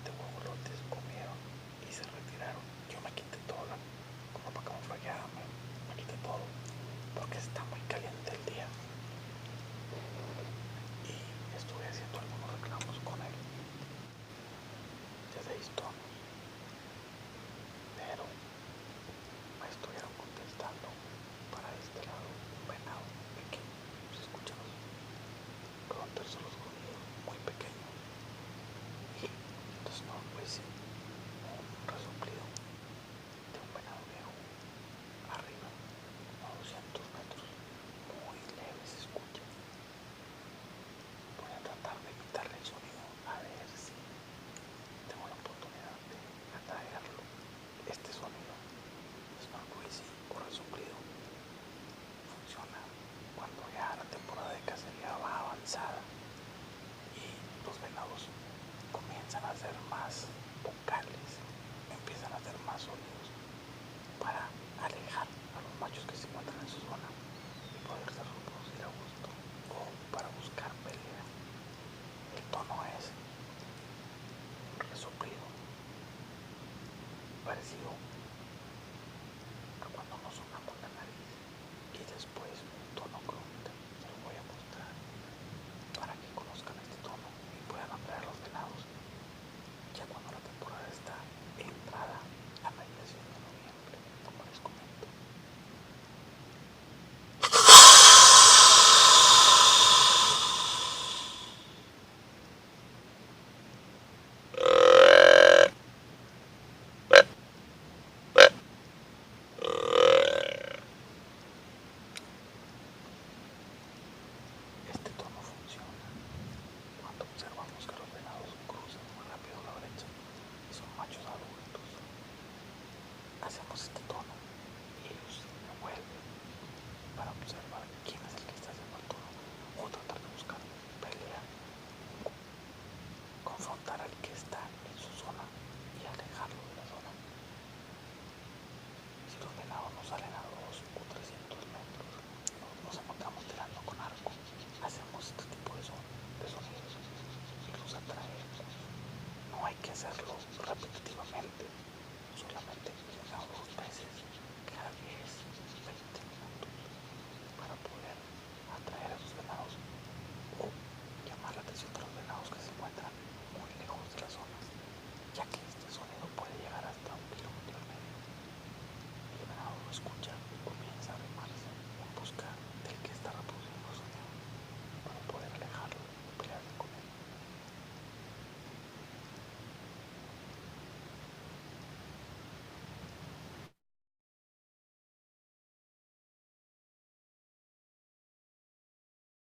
7 guajolotes comieron y se retiraron. Yo me quité toda, como para camuflajear, me quité todo, porque está muy caliente el día. Y estuve haciendo algunos reclamos con él de 6 tonos, pero me estuvieron contestando para este lado un venado pequeño. Se escuchan los terceros sonidos muy pequeños. Y entonces no, pues sí, un resoplido de un venado viejo arriba, a 200 metros, muy leve se escucha. Voy a tratar de quitarle el sonido a ver si tengo la oportunidad de atraerlo. Este sonido, Snort Crazy o resoplido, funciona cuando ya la temporada de cacería va avanzada y los venados comienzan a ser más vocales, empiezan a hacer más sonidos para alejar a los machos que se encuentran en su zona y poderse reproducir a gusto o para buscar pelea. El tono es un resoplido parecido a cuando nos sonamos la nariz y después un tono grunt. Se lo voy a mostrar para que conozcan este tono y puedan atraer a los venados ya cuando la temporada está entrada a mediación de noviembre, como les comento. Este tono funciona cuando observamos que los venados cruzan muy rápido la brecha y son machos adultos. Hacemos este tono y ellos se vuelven para observar quién es el que está haciendo el tono o tratar de buscar pelea, confrontar al que está en su zona y alejarlo de la zona. Si los venados no salen a 2 o 300 metros, nos encontramos tirando con arco, hacemos este tipo de sonidos y los atraemos. No hay que hacerlo repetitivamente, solamente 1 o 2 veces cada 10